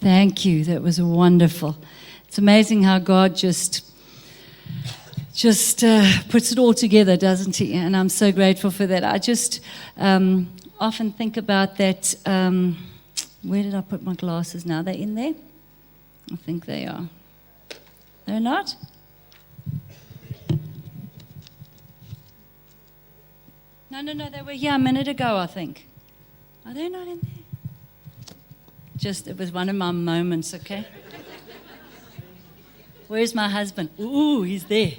Thank you. That was wonderful. It's amazing how God just puts it all together, doesn't he? And I'm so grateful for that. I just often think about that. Where did I put my glasses now? They're in there? I think they are. They're not? No, they were here a minute ago, I think. Are they not in there? It was one of my moments, okay? Where's my husband? Ooh, he's there.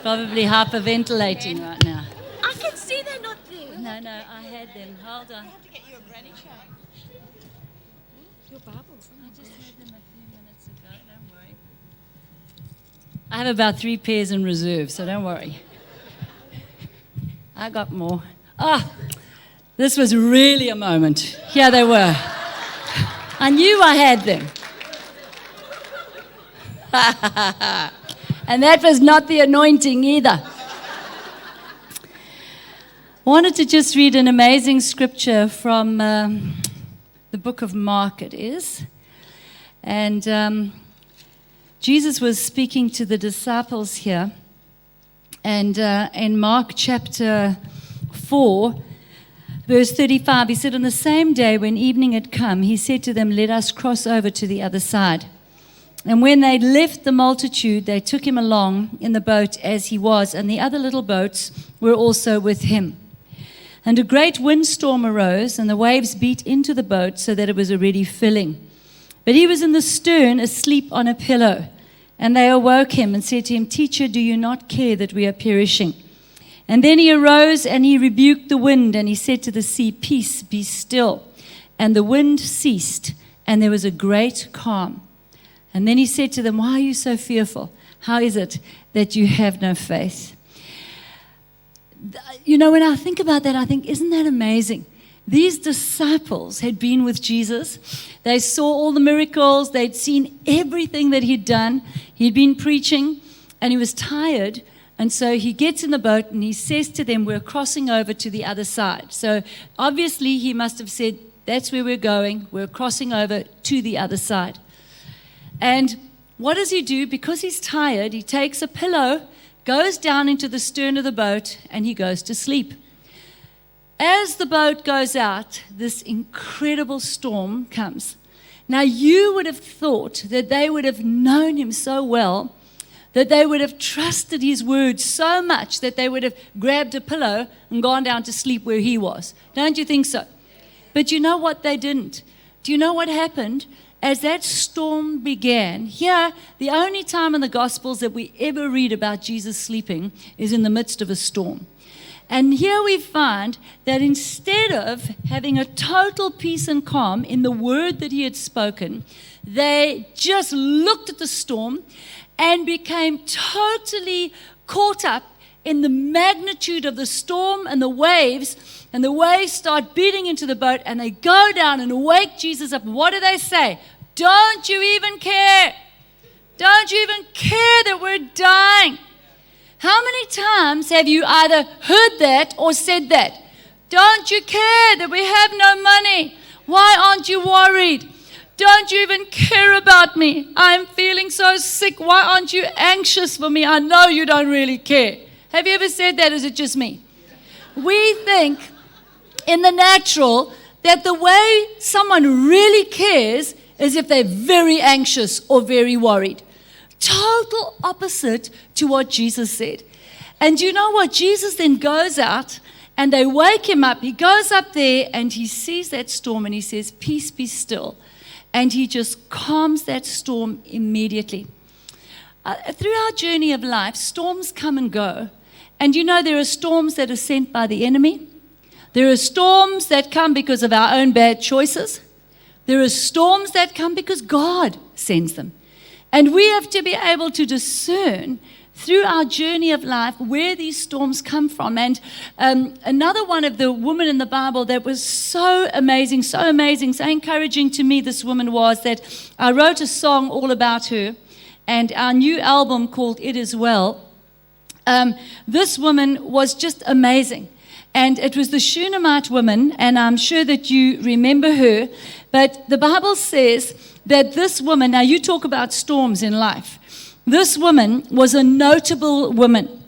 Probably hyperventilating right now. I can see they're not there. No, I had them. Hold on. I have to get you a granny chain. Your Bibles. I just had them a few minutes ago. Don't worry. I have about 3 pairs in reserve, so don't worry. I got more. This was really a moment. Here they were. I knew I had them. And that was not the anointing either. I wanted to just read an amazing scripture from the book of Mark, it is. And Jesus was speaking to the disciples here. And in Mark chapter 4, verse 35, he said, on the same day when evening had come, he said to them, let us cross over to the other side. And when they left the multitude, they took him along in the boat as he was, and the other little boats were also with him. And a great windstorm arose, and the waves beat into the boat so that it was already filling. But he was in the stern, asleep on a pillow. And they awoke him and said to him, Teacher, do you not care that we are perishing? And then he arose and he rebuked the wind, and he said to the sea, Peace, be still. And the wind ceased, and there was a great calm. And then he said to them, why are you so fearful? How is it that you have no faith? You know, when I think about that, I think, isn't that amazing? These disciples had been with Jesus. They saw all the miracles. They'd seen everything that he'd done. He'd been preaching, and he was tired. And so he gets in the boat, and he says to them, we're crossing over to the other side. So obviously he must have said, that's where we're going. We're crossing over to the other side. And what does he do? Because he's tired, he takes a pillow, goes down into the stern of the boat, and he goes to sleep. As the boat goes out, this incredible storm comes. Now, you would have thought that they would have known him so well, that they would have trusted his word so much that they would have grabbed a pillow and gone down to sleep where he was. Don't you think so? But you know what? They didn't. Do you know what happened? As that storm began, here, the only time in the Gospels that we ever read about Jesus sleeping is in the midst of a storm. And here we find that instead of having a total peace and calm in the word that he had spoken, they just looked at the storm and became totally caught up in the magnitude of the storm and the waves start beating into the boat, and they go down and wake Jesus up. What do they say? Don't you even care? Don't you even care that we're dying? How many times have you either heard that or said that? Don't you care that we have no money? Why aren't you worried? Don't you even care about me? I'm feeling so sick. Why aren't you anxious for me? I know you don't really care. Have you ever said that? Is it just me? We think in the natural that the way someone really cares is if they're very anxious or very worried. Total opposite to what Jesus said. And you know what? Jesus then goes out and they wake him up. He goes up there and he sees that storm and he says, peace, be still. And he just calms that storm immediately. Through our journey of life, storms come and go. And you know, there are storms that are sent by the enemy. There are storms that come because of our own bad choices. There are storms that come because God sends them. And we have to be able to discern through our journey of life where these storms come from. And another one of the women in the Bible that was so amazing, so encouraging to me, this woman was that I wrote a song all about her, and our new album called It Is Well. This woman was just amazing. And it was the Shunammite woman, and I'm sure that you remember her. But the Bible says that this woman, now you talk about storms in life. This woman was a notable woman.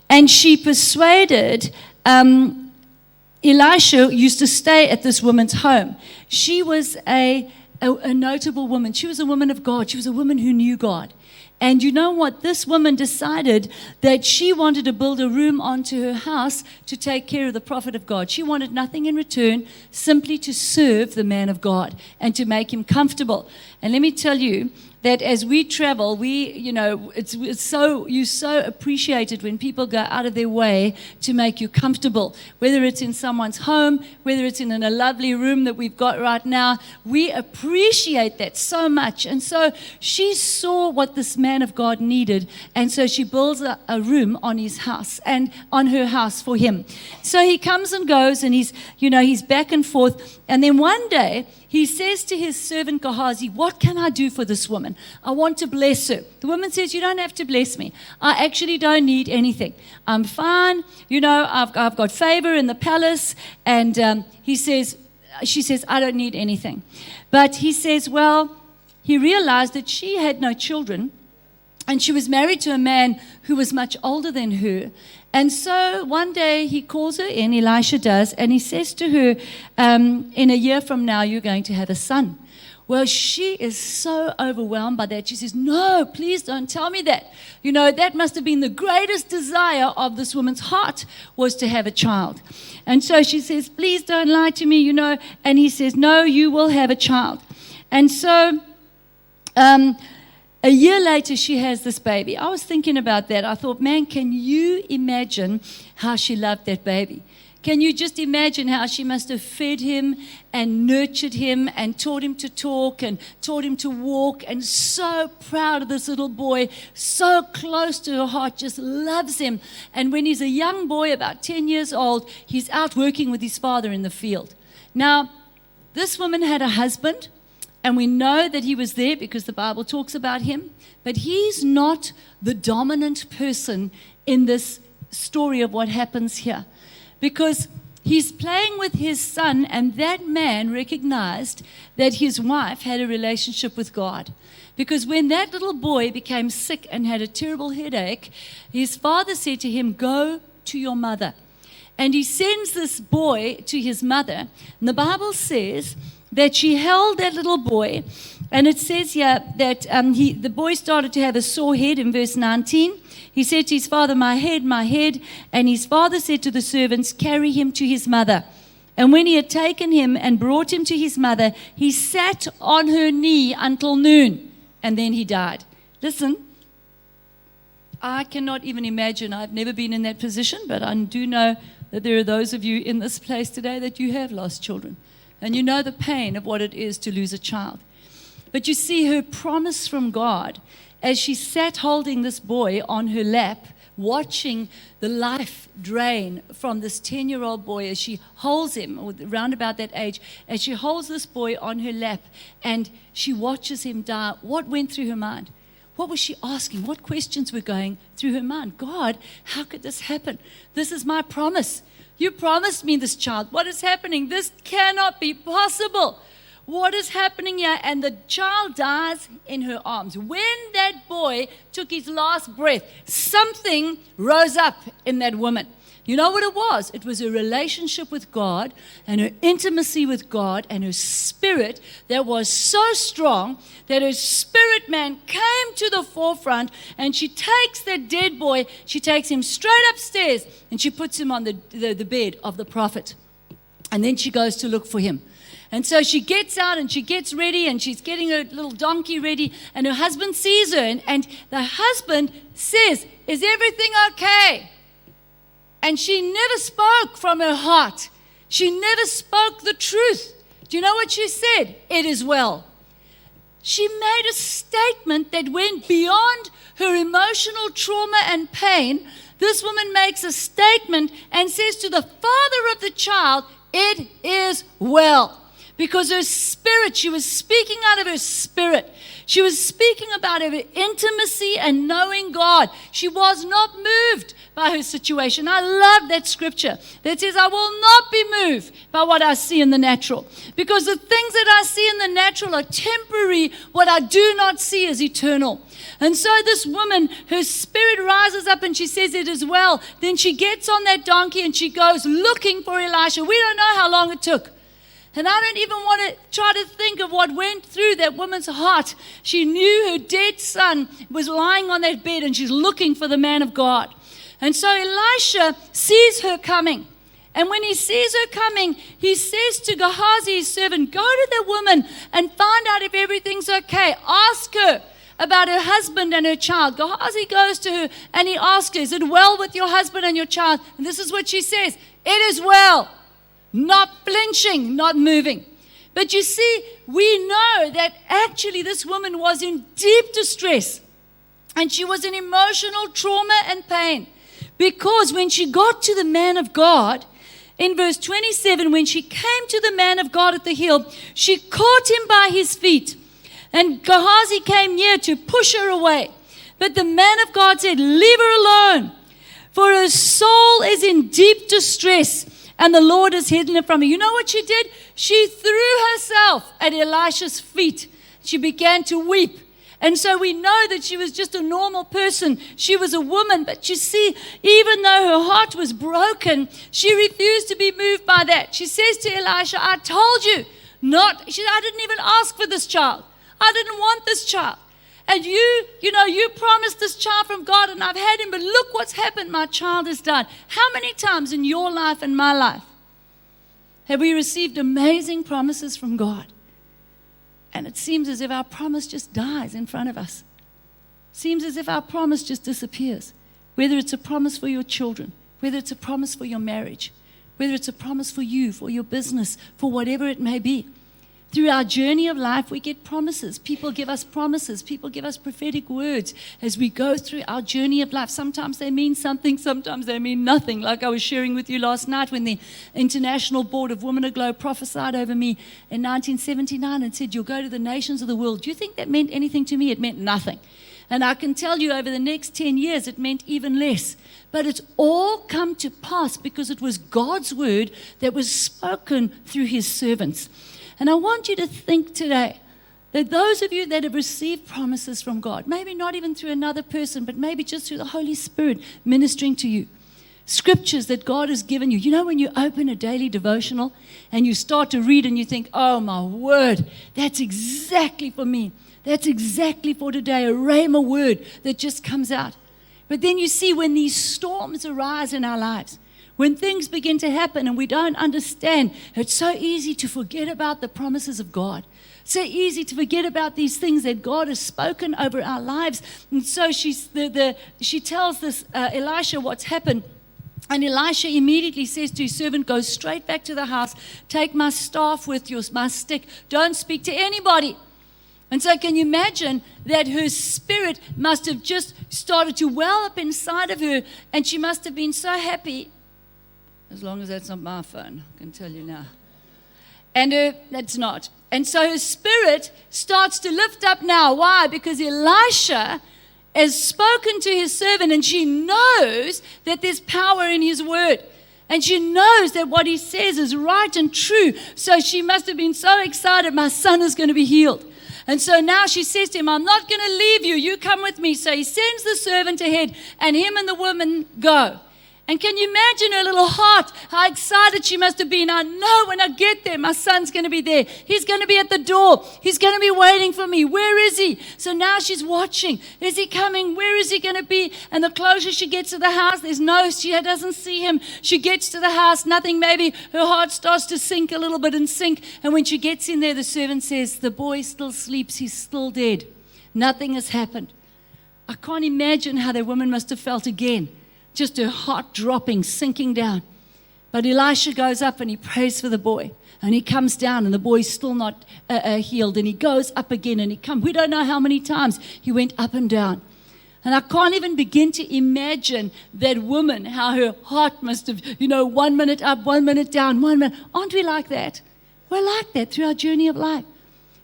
And she persuaded, Elisha used to stay at this woman's home. She was a notable woman. She was a woman of God. She was a woman who knew God. And you know what? This woman decided that she wanted to build a room onto her house to take care of the prophet of God. She wanted nothing in return, simply to serve the man of God and to make him comfortable. And let me tell you that as we travel, it's so appreciated when people go out of their way to make you comfortable. Whether it's in someone's home, whether it's in a lovely room that we've got right now, we appreciate that so much. And so she saw what this man of God needed, and so she builds a room on his house and on her house for him. So he comes and goes, and he's back and forth. And then one day, he says to his servant Gehazi, "What can I do for this woman? I want to bless her." The woman says, "You don't have to bless me. I actually don't need anything. I'm fine. I've got favor in the palace." And she says, "I don't need anything." But he says, he realized that she had no children, and she was married to a man who was much older than her. And so one day he calls her in, Elisha does, and he says to her, "In a year from now, you're going to have a son." Well, she is so overwhelmed by that. She says, "No, please don't tell me that." That must have been the greatest desire of this woman's heart, was to have a child. And so she says, "Please don't lie to me, And he says, "No, you will have a child." And so a year later, she has this baby. I was thinking about that. I thought, man, can you imagine how she loved that baby? Can you just imagine how she must have fed him and nurtured him and taught him to talk and taught him to walk, and so proud of this little boy, so close to her heart, just loves him. And when he's a young boy, about 10 years old, he's out working with his father in the field. Now, this woman had a husband, and we know that he was there because the Bible talks about him. But he's not the dominant person in this story of what happens here. Because he's playing with his son, and that man recognized that his wife had a relationship with God. Because when that little boy became sick and had a terrible headache, his father said to him, "Go to your mother." And he sends this boy to his mother. And the Bible says that she held that little boy, and it says here that the boy started to have a sore head in verse 19. He said to his father, my head," and his father said to the servants, "Carry him to his mother." And when he had taken him and brought him to his mother, he sat on her knee until noon, and then he died. Listen, I cannot even imagine. I've never been in that position, but I do know that there are those of you in this place today that you have lost children. And you know the pain of what it is to lose a child. But you see her promise from God as she sat holding this boy on her lap, watching the life drain from this 10-year-old boy as she holds him, or around about that age, as she holds this boy on her lap and she watches him die. What went through her mind? What was she asking? What questions were going through her mind? God, how could this happen? This is my promise. You promised me this child. What is happening? This cannot be possible. What is happening here? And the child dies in her arms. When that boy took his last breath, something rose up in that woman. You know what it was? It was a relationship with God and her intimacy with God and her spirit that was so strong that her spirit man came to the forefront, and she takes that dead boy, she takes him straight upstairs and she puts him on the bed of the prophet. And then she goes to look for him. And so she gets out and she gets ready, and she's getting her little donkey ready, and her husband sees her, and the husband says, "Is everything okay?" And she never spoke from her heart. She never spoke the truth. Do you know what she said? "It is well." She made a statement that went beyond her emotional trauma and pain. This woman makes a statement and says to the father of the child, "It is well." because her spirit, she was speaking out of her spirit. She was speaking about her intimacy and knowing God. She was not moved by her situation. I love that scripture that says, I will not be moved by what I see in the natural. Because the things that I see in the natural are temporary. What I do not see is eternal. And so this woman, her spirit rises up and she says, it is well. Then she gets on that donkey and she goes looking for Elisha. We don't know how long it took. And I don't even want to try to think of what went through that woman's heart. She knew her dead son was lying on that bed and she's looking for the man of God. And so Elisha sees her coming. And when he sees her coming, he says to Gehazi, his servant, go to the woman and find out if everything's okay. Ask her about her husband and her child. Gehazi goes to her and he asks her, is it well with your husband and your child? And this is what she says, it is well. Not flinching, not moving. But you see, we know that actually this woman was in deep distress. And she was in emotional trauma and pain. Because when she got to the man of God, in verse 27, when she came to the man of God at the hill, she caught him by his feet. And Gehazi came near to push her away. But the man of God said, leave her alone, for her soul is in deep distress. And the Lord has hidden it from her. You know what she did? She threw herself at Elisha's feet. She began to weep. And so we know that she was just a normal person. She was a woman. But you see, even though her heart was broken, she refused to be moved by that. She says to Elisha, I told you not. She said, I didn't even ask for this child. I didn't want this child. And you promised this child from God, and I've had him, but look what's happened. My child has died. How many times in your life and my life have we received amazing promises from God? And it seems as if our promise just dies in front of us. Seems as if our promise just disappears. Whether it's a promise for your children, whether it's a promise for your marriage, whether it's a promise for you, for your business, for whatever it may be. Through our journey of life, we get promises. People give us promises. People give us prophetic words as we go through our journey of life. Sometimes they mean something, sometimes they mean nothing. Like I was sharing with you last night when the International Board of Women Aglow prophesied over me in 1979 and said, you'll go to the nations of the world. Do you think that meant anything to me? It meant nothing. And I can tell you over the next 10 years, it meant even less. But it's all come to pass because it was God's word that was spoken through his servants. And I want you to think today that those of you that have received promises from God, maybe not even through another person, but maybe just through the Holy Spirit ministering to you, scriptures that God has given you. You know, when you open a daily devotional and you start to read and you think, oh my word, that's exactly for me. That's exactly for today, a rhema word that just comes out. But then you see when these storms arise in our lives, when things begin to happen and we don't understand, it's so easy to forget about the promises of God. So easy to forget about these things that God has spoken over our lives. And so she tells this Elisha what's happened. And Elisha immediately says to his servant, go straight back to the house. Take my staff with you, my stick. Don't speak to anybody. And so can you imagine that her spirit must have just started to well up inside of her. And she must have been so happy. As long as that's not my phone, I can tell you now. And that's not. And so her spirit starts to lift up now. Why? Because Elisha has spoken to his servant and she knows that there's power in his word. And she knows that what he says is right and true. So she must have been so excited, my son is going to be healed. And so now she says to him, I'm not going to leave you. You come with me. So he sends the servant ahead and him and the woman go. And can you imagine her little heart, how excited she must have been? I know when I get there, my son's going to be there. He's going to be at the door. He's going to be waiting for me. Where is he? So now she's watching. Is he coming? Where is he going to be? And the closer she gets to the house, she doesn't see him. She gets to the house, nothing, maybe her heart starts to sink a little bit and sink. And when she gets in there, the servant says, the boy still sleeps. He's still dead. Nothing has happened. I can't imagine how that woman must have felt again. Just her heart dropping, sinking down. But Elisha goes up and he prays for the boy. And he comes down and the boy's still not healed. And he goes up again and he comes. We don't know how many times he went up and down. And I can't even begin to imagine that woman, how her heart must have, 1 minute up, 1 minute down, 1 minute. Aren't we like that? We're like that through our journey of life.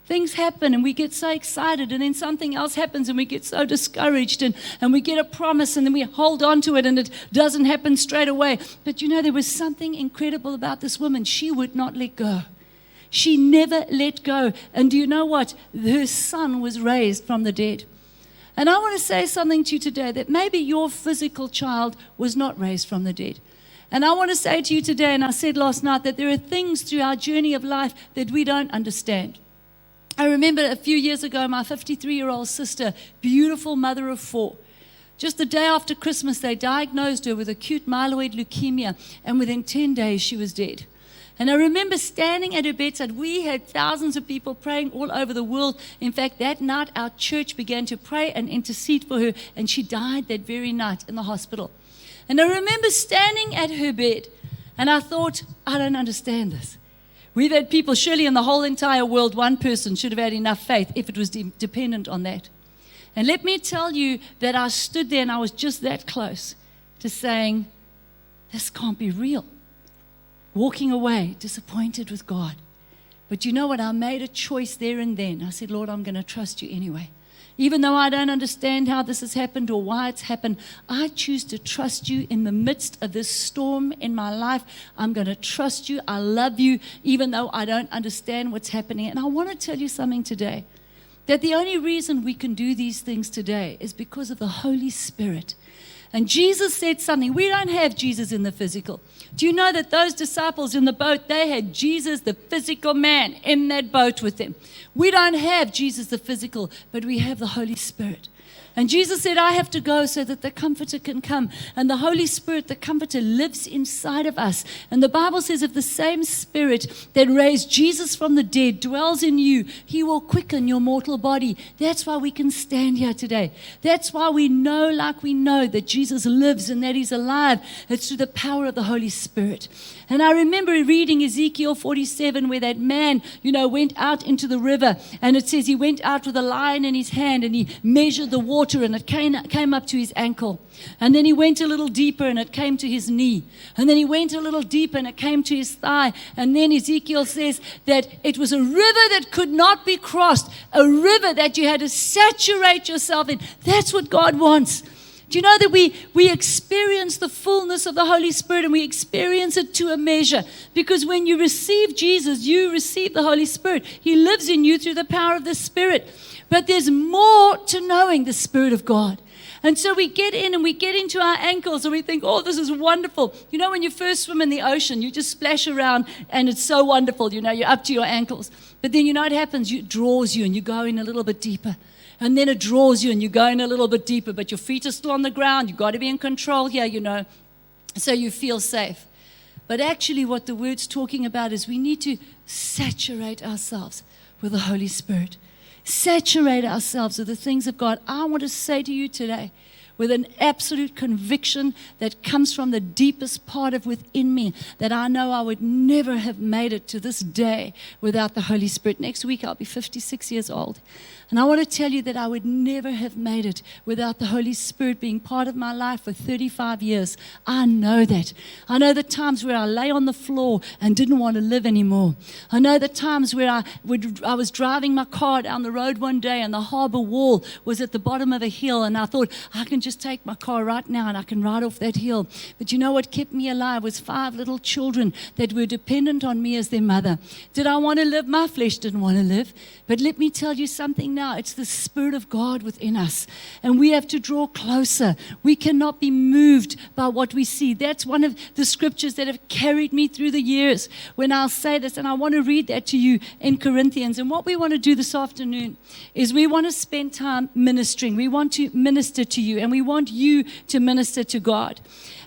Things happen and we get so excited, and then something else happens and we get so discouraged, and we get a promise and then we hold on to it and it doesn't happen straight away. But you know, there was something incredible about this woman. She would not let go. She never let go. And do you know what? Her son was raised from the dead. And I want to say something to you today, that maybe your physical child was not raised from the dead. And I want to say to you today, and I said last night, that there are things through our journey of life that we don't understand. I remember a few years ago, my 53-year-old sister, beautiful mother of 4, just the day after Christmas, they diagnosed her with acute myeloid leukemia, and within 10 days, she was dead. And I remember standing at her bedside. We had thousands of people praying all over the world. In fact, that night, our church began to pray and intercede for her, and she died that very night in the hospital. And I remember standing at her bed, and I thought, I don't understand this. We've had people, surely in the whole entire world, one person should have had enough faith if it was dependent on that. And let me tell you that I stood there and I was just that close to saying, this can't be real. Walking away, disappointed with God. But you know what? I made a choice there and then. I said, Lord, I'm going to trust you anyway. Even though I don't understand how this has happened or why it's happened, I choose to trust you in the midst of this storm in my life. I'm going to trust you. I love you, even though I don't understand what's happening. And I want to tell you something today, that the only reason we can do these things today is because of the Holy Spirit. And Jesus said something. We don't have Jesus in the physical. Do you know that those disciples in the boat, they had Jesus, the physical man, in that boat with them? We don't have Jesus the physical, but we have the Holy Spirit. And Jesus said, I have to go so that the Comforter can come. And the Holy Spirit, the Comforter, lives inside of us. And the Bible says, if the same Spirit that raised Jesus from the dead dwells in you, He will quicken your mortal body. That's why we can stand here today. That's why we know, like we know, that Jesus lives and that He's alive. It's through the power of the Holy Spirit. And I remember reading Ezekiel 47, where that man, went out into the river. And it says he went out with a line in his hand and he measured the water, and it came up to his ankle. And then he went a little deeper and it came to his knee. And then he went a little deeper and it came to his thigh. And then Ezekiel says that it was a river that could not be crossed, a river that you had to saturate yourself in. That's what God wants. Do you know that we experience the fullness of the Holy Spirit, and we experience it to a measure? Because when you receive Jesus, you receive the Holy Spirit. He lives in you through the power of the Spirit. But there's more to knowing the Spirit of God. And so we get in and we get into our ankles and we think, oh, this is wonderful. You know, when you first swim in the ocean, you just splash around and it's so wonderful. You're up to your ankles. But then you know what happens? It draws you and you go in a little bit deeper. And then it draws you and you go in a little bit deeper, but your feet are still on the ground. You've got to be in control here, so you feel safe. But actually what the word's talking about is we need to saturate ourselves with the Holy Spirit. Saturate ourselves with the things of God. I want to say to you today, with an absolute conviction that comes from the deepest part of within me, that I know I would never have made it to this day without the Holy Spirit. Next week I'll be 56 years old. And I want to tell you that I would never have made it without the Holy Spirit being part of my life for 35 years. I know that. I know the times where I lay on the floor and didn't want to live anymore. I know the times where I was driving my car down the road one day and the harbor wall was at the bottom of a hill, and I thought, I can just take my car right now and I can ride off that hill. But you know what kept me alive was 5 little children that were dependent on me as their mother. Did I want to live? My flesh didn't want to live. But let me tell you something now. It's the Spirit of God within us. And we have to draw closer. We cannot be moved by what we see. That's one of the scriptures that have carried me through the years when I'll say this. And I want to read that to you in Corinthians. And what we want to do this afternoon is we want to spend time ministering. We want to minister to you. And we want you to minister to God.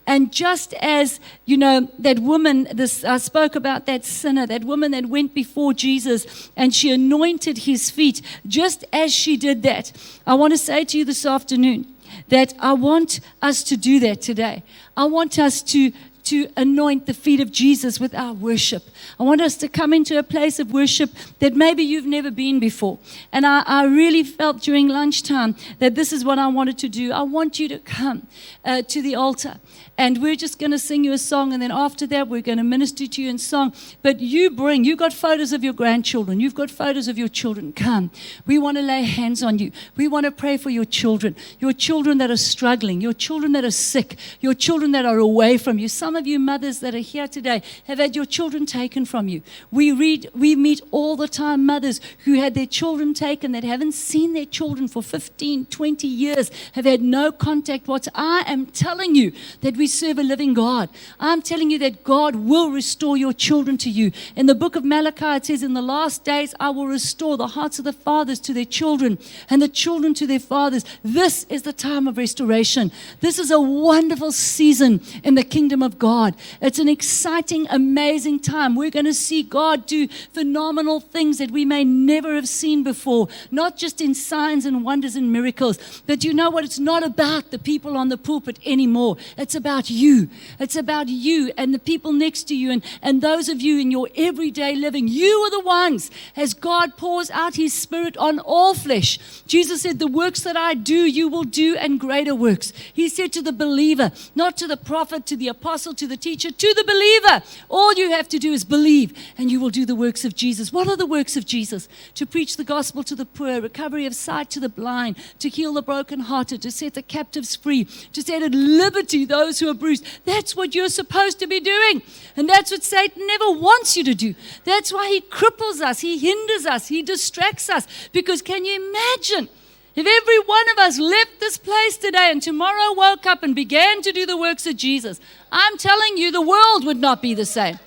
And just as, that woman, I spoke about that sinner, that woman that went before Jesus and she anointed his feet, just as she did that, I want to say to you this afternoon that I want us to do that today. I want us to to anoint the feet of Jesus with our worship. I want us to come into a place of worship that maybe you've never been before. And I really felt during lunchtime that this is what I wanted to do. I want you to come to the altar. And we're just going to sing you a song. And then after that, we're going to minister to you in song. But you've got photos of your grandchildren. You've got photos of your children. Come. We want to lay hands on you. We want to pray for your children that are struggling, your children that are sick, your children that are away from you. Some of you mothers that are here today have had your children taken from you. We meet all the time mothers who had their children taken, that haven't seen their children for 15, 20 years, have had no contact whatsoever. I am telling you that we serve a living God. I'm telling you that God will restore your children to you. In the book of Malachi, it says, in the last days, I will restore the hearts of the fathers to their children and the children to their fathers. This is the time of restoration. This is a wonderful season in the kingdom of God. It's an exciting, amazing time. We're going to see God do phenomenal things that we may never have seen before, not just in signs and wonders and miracles. But you know what? It's not about the people on the pulpit anymore. It's about you. It's about you and the people next to you and those of you in your everyday living. You are the ones, as God pours out His Spirit on all flesh. Jesus said, the works that I do, you will do, and greater works. He said to the believer, not to the prophet, to the apostle, to the teacher, to the believer. All you have to do is believe, and you will do the works of Jesus. What are the works of Jesus? To preach the gospel to the poor, recovery of sight to the blind, to heal the brokenhearted, to set the captives free, to set at liberty those who are bruised. That's what you're supposed to be doing. And that's what Satan never wants you to do. That's why he cripples us, he hinders us, he distracts us. Because can you imagine if every one of us left this place today and tomorrow woke up and began to do the works of Jesus? I'm telling you, the world would not be the same.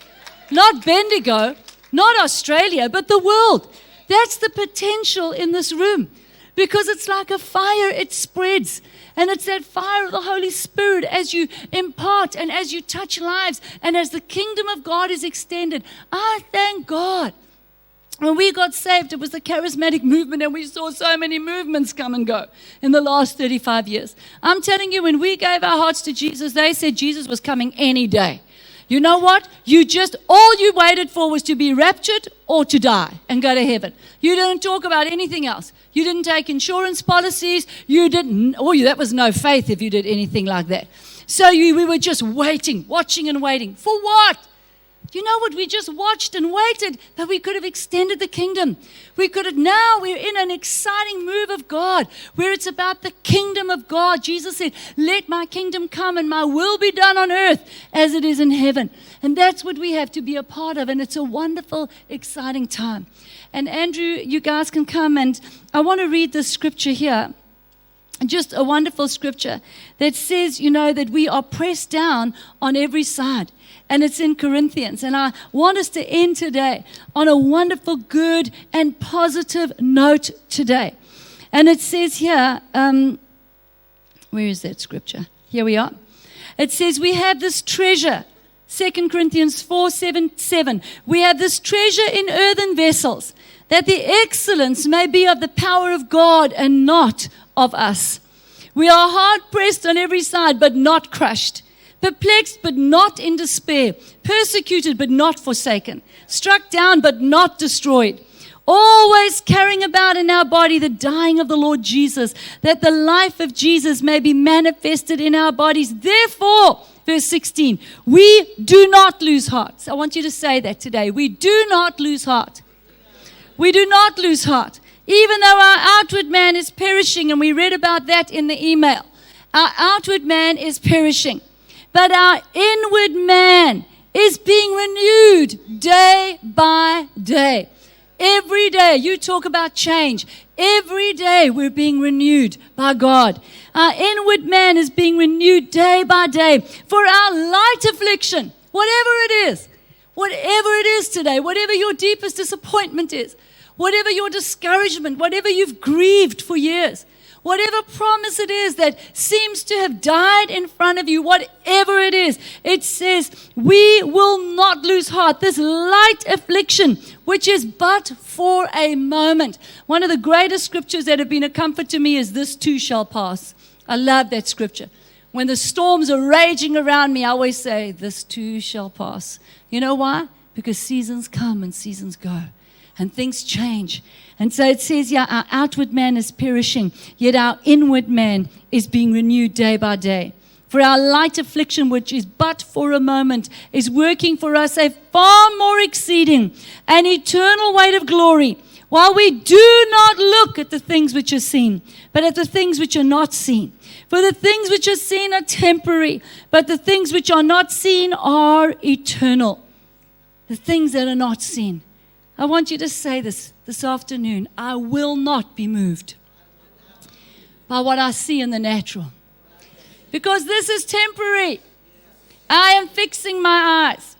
Not Bendigo, not Australia, but the world. That's the potential in this room. Because it's like a fire, it spreads. And it's that fire of the Holy Spirit as you impart and as you touch lives and as the kingdom of God is extended. I thank God. When we got saved, it was the charismatic movement, and we saw so many movements come and go in the last 35 years. I'm telling you, when we gave our hearts to Jesus, they said Jesus was coming any day. You know what? All you waited for was to be raptured or to die and go to heaven. You didn't talk about anything else. You didn't take insurance policies. That was no faith if you did anything like that. So we were just waiting, watching and waiting. For what? You know what? We just watched and waited, but we could have extended the kingdom. Now we're in an exciting move of God where it's about the kingdom of God. Jesus said, let my kingdom come and my will be done on earth as it is in heaven. And that's what we have to be a part of. And it's a wonderful, exciting time. And Andrew, you guys can come, and I want to read this scripture here. Just a wonderful scripture that says, that we are pressed down on every side. And it's in Corinthians. And I want us to end today on a wonderful, good, and positive note today. And it says here, where is that scripture? Here we are. It says, we have this treasure, 2 Corinthians 4:7. We have this treasure in earthen vessels, that the excellence may be of the power of God and not of us. We are hard pressed on every side, but not crushed. Perplexed, but not in despair. Persecuted, but not forsaken. Struck down, but not destroyed. Always carrying about in our body the dying of the Lord Jesus, that the life of Jesus may be manifested in our bodies. Therefore, verse 16, we do not lose heart. So I want you to say that today. We do not lose heart. We do not lose heart. Even though our outward man is perishing, and we read about that in the email. Our outward man is perishing. But our inward man is being renewed day by day. Every day, you talk about change. Every day we're being renewed by God. Our inward man is being renewed day by day for our light affliction, whatever it is today, whatever your deepest disappointment is, whatever your discouragement, whatever you've grieved for years. Whatever promise it is that seems to have died in front of you, whatever it is, it says, we will not lose heart. This light affliction, which is but for a moment. One of the greatest scriptures that have been a comfort to me is, this too shall pass. I love that scripture. When the storms are raging around me, I always say, this too shall pass. You know why? Because seasons come and seasons go, and things change. And so it says, yeah, our outward man is perishing, yet our inward man is being renewed day by day. For our light affliction, which is but for a moment, is working for us a far more exceeding and eternal weight of glory, while we do not look at the things which are seen, but at the things which are not seen. For the things which are seen are temporary, but the things which are not seen are eternal. The things that are not seen. I want you to say this afternoon. I will not be moved by what I see in the natural. Because this is temporary. I am fixing my eyes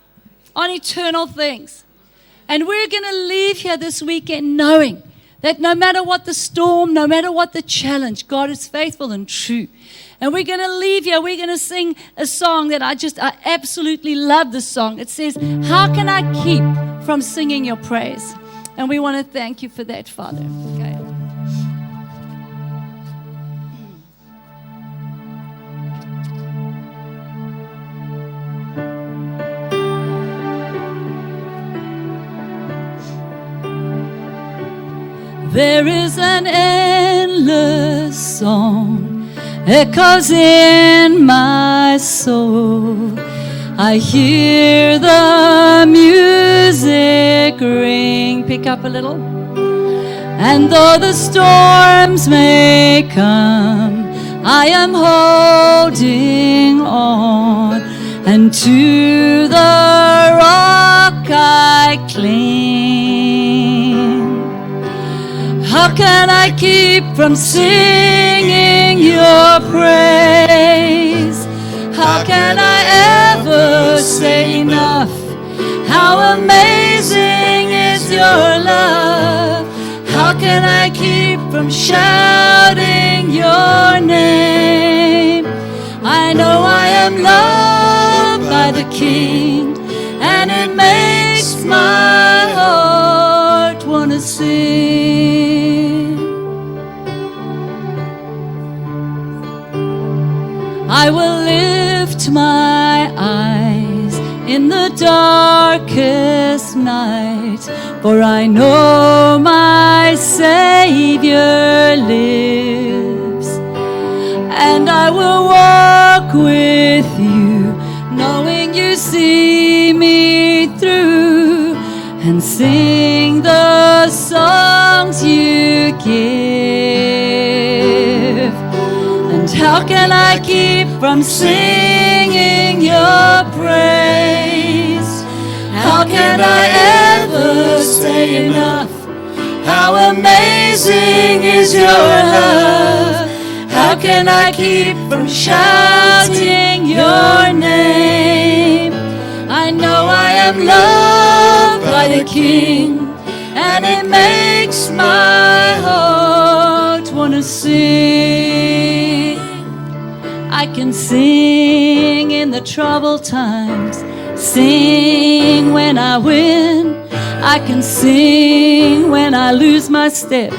on eternal things. And we're going to leave here this weekend knowing that no matter what the storm, no matter what the challenge, God is faithful and true. And we're going to leave here, we're going to sing a song that I absolutely love this song. It says, how can I keep from singing your praise? And we want to thank you for that, Father. Okay. There is an endless song echoes in my soul. I hear the music ring. Pick up a little. And though the storms may come, I am holding on, and to the rock I cling. How can I keep from singing your praise? How can I ever say enough? How amazing is your love? How can I keep from shouting your name? I know I am loved by the King, and it makes my heart want to sing. I will lift my eyes in the darkest night, for I know my Savior lives. And I will walk with you, knowing you see me through, and sing the songs you give. And how can I keep from singing your praise? How can I ever say enough? How amazing is your love? How can I keep from shouting your name? I know I am loved by the King, and it makes my heart want to sing. I can sing in the troubled times, sing when I win. I can sing when I lose my step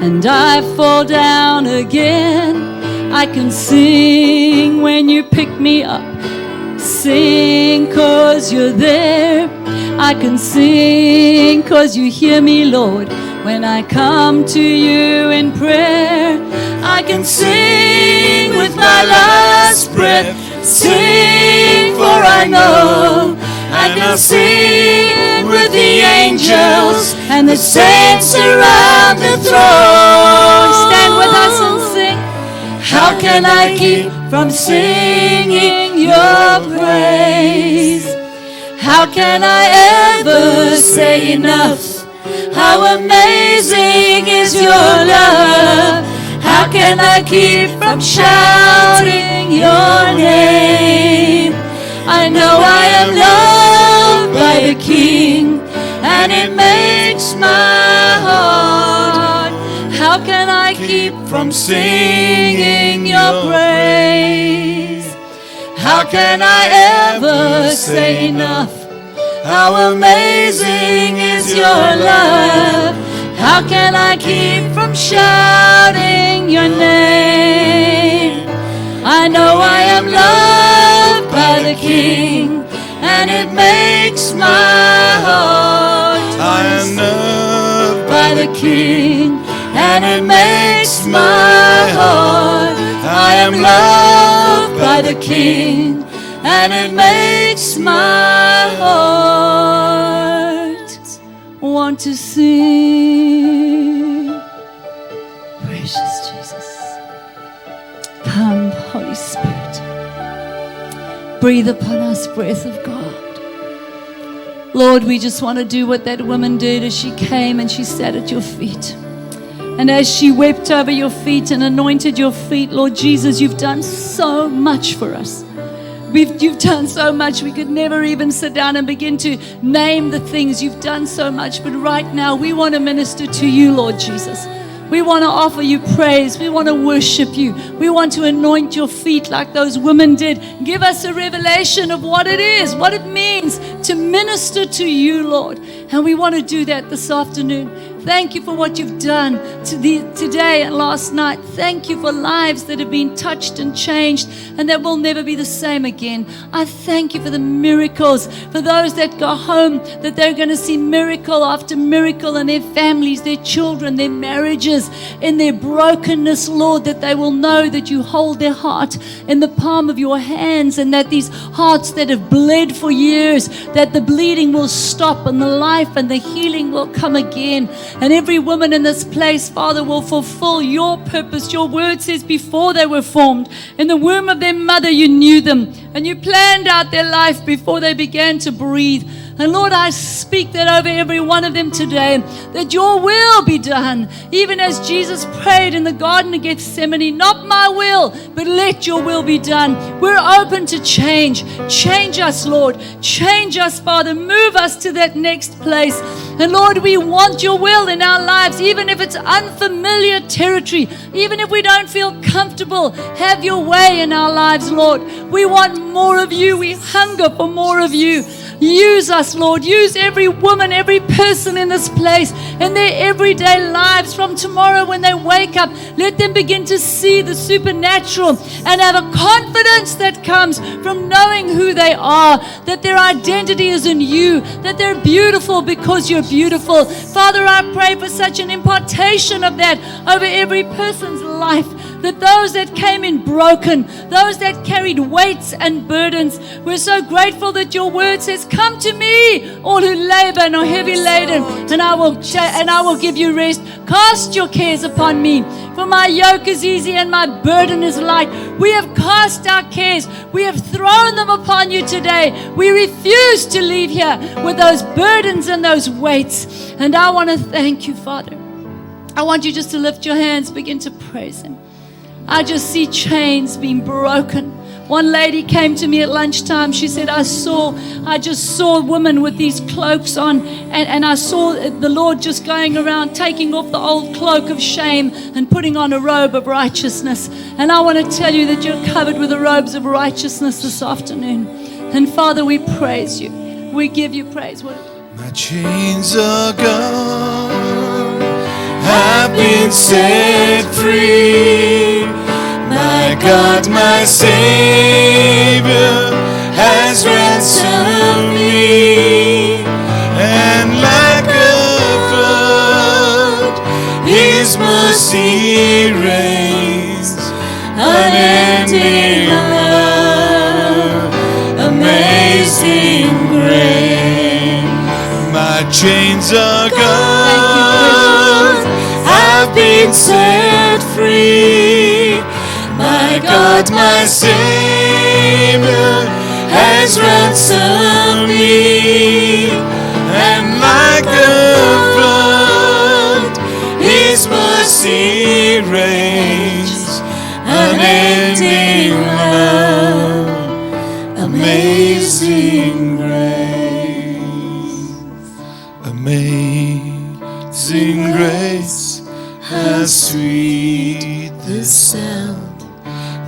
and I fall down again. I can sing when you pick me up, sing 'cause you're there. I can sing 'cause you hear me, Lord, when I come to you in prayer. I can sing with my last breath, sing for I know I can sing with the angels and the saints around the throne. Stand with us and sing. How can I keep from singing your praise? How can I ever say enough? How amazing is your love? How can I keep from shouting your name? I know I am loved by the King, and it makes my heart. How can I keep from singing your praise? How can I ever say enough? How amazing is your love? How can I keep from shouting your name? I know I am makes my heart. I am loved by the King, and it makes my heart. I am loved by the King, and it makes my heart want to sing. Precious Jesus. Come, Holy Spirit. Breathe upon us, breath of God. Lord, we just want to do what that woman did as she came and she sat at your feet. And as she wept over your feet and anointed your feet, Lord Jesus, you've done so much for us. You've done so much. We could never even sit down and begin to name the things. You've done so much. But right now, we want to minister to you, Lord Jesus. We want to offer you praise. We want to worship you. We want to anoint your feet like those women did. Give us a revelation of what it is, what it means to minister to you, Lord. And we want to do that this afternoon. Thank you for what you've done today and last night. Thank you for lives that have been touched and changed and that will never be the same again. I thank you for the miracles, for those that go home, that they're going to see miracle after miracle in their families, their children, their marriages, in their brokenness, Lord, that they will know that you hold their heart in the palm of your hands, and that these hearts that have bled for years, that the bleeding will stop and the life and the healing will come again. And every woman in this place, Father, will fulfill your purpose. Your word says before they were formed, in the womb of their mother, you knew them. And you planned out their life before they began to breathe. And Lord, I speak that over every one of them today, that your will be done. Even as Jesus prayed in the Garden of Gethsemane, not my will, but let your will be done. We're open to change. Change us, Lord. Change us, Father. Move us to that next place. And Lord, we want your will in our lives, even if it's unfamiliar territory, even if we don't feel comfortable. Have your way in our lives, Lord. We want more of you. We hunger for more of you. Use us, Lord. Use every woman, every person in this place in their everyday lives from tomorrow when they wake up. Let them begin to see the supernatural and have a confidence that comes from knowing who they are, that their identity is in you, that they're beautiful because you're beautiful. Father, I pray for such an impartation of that over every person's life, that those that came in broken, those that carried weights and burdens, we're so grateful that your word says, come to me, all who labor and are heavy laden, and I will give you rest. Cast your cares upon me, for my yoke is easy and my burden is light. We have cast our cares. We have thrown them upon you today. We refuse to leave here with those burdens and those weights. And I want to thank you, Father. I want you just to lift your hands, begin to praise him. I just see chains being broken. One lady came to me at lunchtime. She said, I just saw a woman with these cloaks on, and I saw the Lord just going around taking off the old cloak of shame and putting on a robe of righteousness. And I want to tell you that you're covered with the robes of righteousness this afternoon. And Father, we praise you. We give you praise. My chains are gone. I've been set free. My God, my Savior has ransomed me, and like a flood, His mercy reigns, unending love, amazing grace. My chains are gone, I've been set free. My God, my Savior has ransomed me, and like a flood, His mercy reigns, unending love, amazing grace, amazing grace, how sweet the sound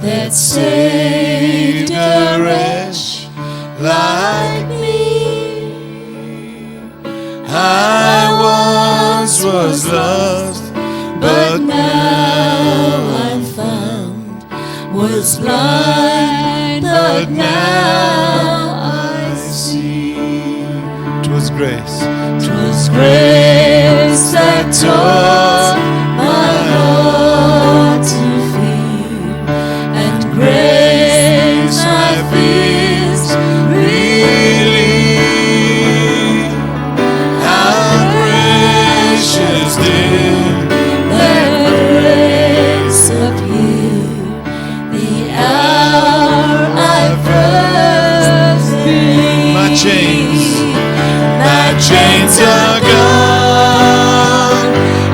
that saved a wretch like me. I once was lost, but now I'm found. Was blind, but now I see. grace. 'Twas grace that taught my heart to fear, and grace my fears relieved. How precious did that grace appear, the hour I first believed. my chains are gone.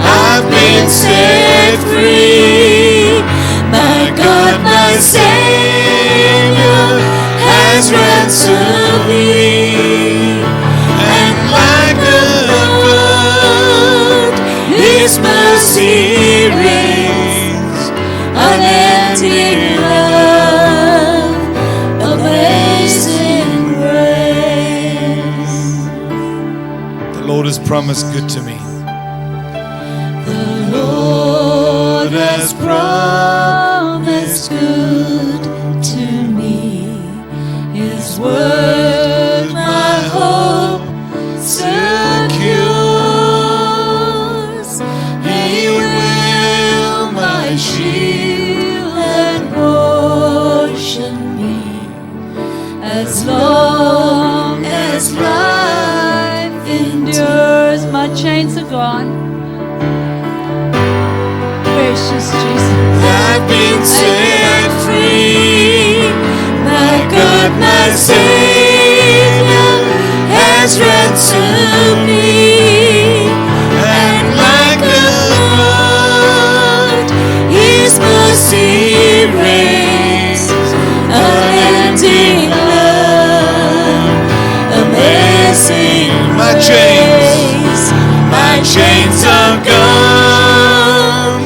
I've been set free. My God, my Savior has ransomed me. And like a flood, His mercy reigns. Unending love, amazing grace. The Lord has promised good to me. The Lord has promised good to me. His word my hope secures. He will my shield and portion be, as long as life endures. My chains are gone. Precious Jesus. I've been set free. My God, my Savior has ransomed me. And like a flood, His mercy reigns. Unending love, amazing grace. My chains are gone.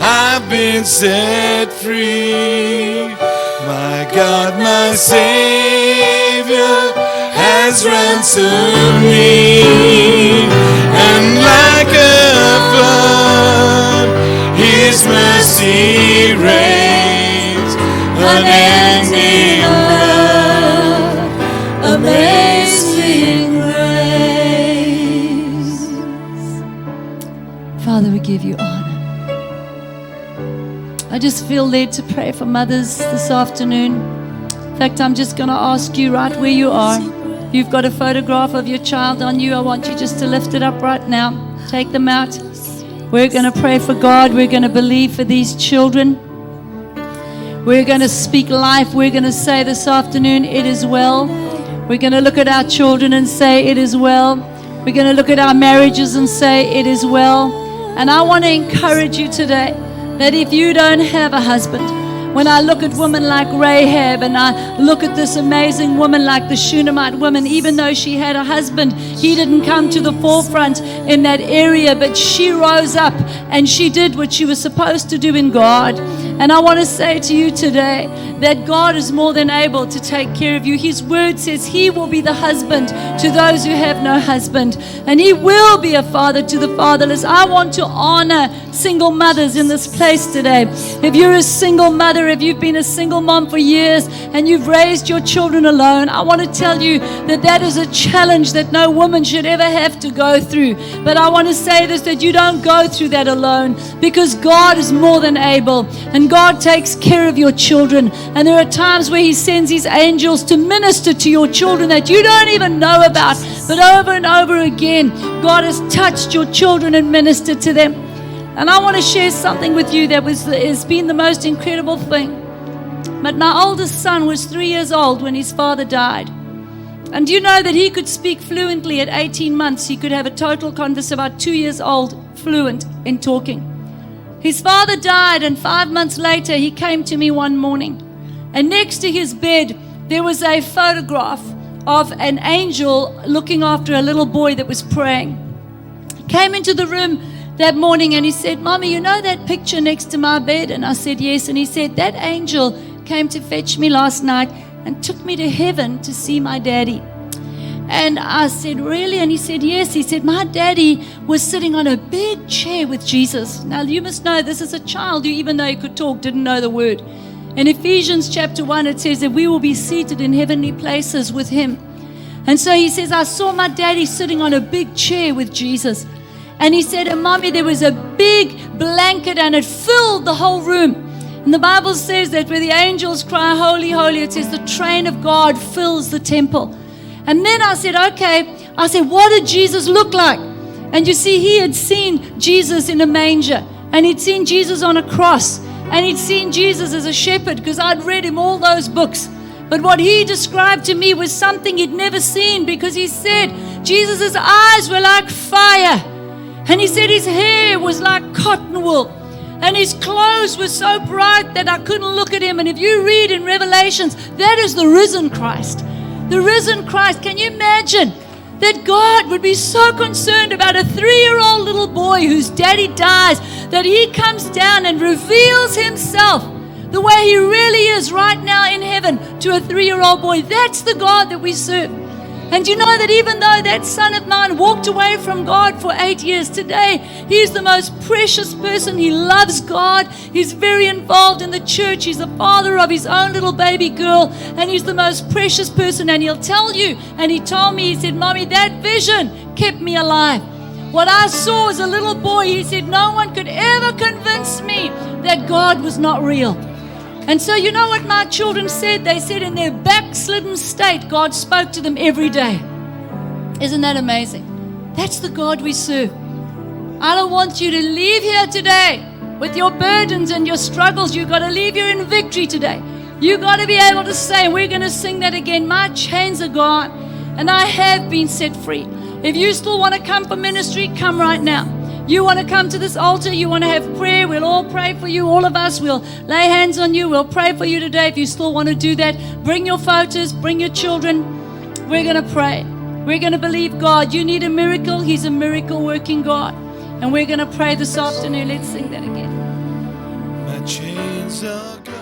I've been set free. My God, my Savior has ransomed me. And like a flood, His mercy reigns. Unending love, amazing grace. Father, we give you honor. I just feel led to pray for mothers this afternoon. In fact, I'm just going to ask you right where you are. You've got a photograph of your child on you. I want you just to lift it up right now. Take them out. We're going to pray for God. We're going to believe for these children. We're going to speak life. We're going to say this afternoon, it is well. We're going to look at our children and say, it is well. We're going to look at our marriages and say, it is well. And I want to encourage you today that if you don't have a husband, when I look at women like Rahab and I look at this amazing woman like the Shunammite woman, even though she had a husband, he didn't come to the forefront in that area, but she rose up and she did what she was supposed to do in God. And I want to say to you today that God is more than able to take care of you. His word says He will be the husband to those who have no husband, and He will be a father to the fatherless. I want to honor single mothers in this place today. If you're a single mother, if you've been a single mom for years and you've raised your children alone, I want to tell you that that is a challenge that no woman should ever have to go through. But I want to say this, that you don't go through that alone, because God is more than able, and God takes care of your children. And there are times where He sends His angels to minister to your children that you don't even know about. But over and over again, God has touched your children and ministered to them. And I want to share something with you that has been the most incredible thing. But my oldest son was 3 years old when his father died. And do you know that he could speak fluently at 18 months? He could have a total converse about 2 years old, fluent in talking. His father died, and 5 months later, he came to me one morning. And next to his bed, there was a photograph of an angel looking after a little boy that was praying. He came into the room that morning and he said, "Mommy, you know that picture next to my bed?" And I said, "Yes." And he said, "That angel came to fetch me last night and took me to heaven to see my daddy." And I said, "Really?" And he said, "Yes." He said, "My daddy was sitting on a big chair with Jesus." Now, you must know this is a child who, even though he could talk, didn't know the word. In Ephesians chapter 1, it says that we will be seated in heavenly places with Him. And so he says, I saw my daddy sitting on a big chair with Jesus. And he said, and Mommy, there was a big blanket and it filled the whole room. And the Bible says that where the angels cry, holy, holy, it says the train of God fills the temple. And then I said, okay, I said, what did Jesus look like? And you see, he had seen Jesus in a manger, and he'd seen Jesus on a cross, and he'd seen Jesus as a shepherd, because I'd read him all those books. But what he described to me was something he'd never seen, because he said Jesus' eyes were like fire, and he said his hair was like cotton wool, and his clothes were so bright that I couldn't look at him. And if you read in Revelations, that is the risen Christ. The risen Christ. Can you imagine that God would be so concerned about a 3-year-old little boy whose daddy dies, that he comes down and reveals himself the way he really is right now in heaven to a 3-year-old boy? That's the God that we serve. And you know that even though that son of mine walked away from God for 8 years, today he's the most precious person. He loves God. He's very involved in the church. He's the father of his own little baby girl, and he's the most precious person. And he'll tell you, and he told me, he said, Mommy, that vision kept me alive. What I saw as a little boy, he said, no one could ever convince me that God was not real. And so you know what my children said? They said in their backslidden state, God spoke to them every day. Isn't that amazing? That's the God we serve. I don't want you to leave here today with your burdens and your struggles. You've got to leave here in victory today. You've got to be able to say, and we're going to sing that again, my chains are gone and I have been set free. If you still want to come for ministry, come right now. You want to come to this altar, you want to have prayer, we'll all pray for you, all of us. We'll lay hands on you, we'll pray for you today. If you still want to do that, bring your photos, bring your children. We're going to pray. We're going to believe God. You need a miracle, He's a miracle working God. And we're going to pray this afternoon. Let's sing that again. My chains are gone.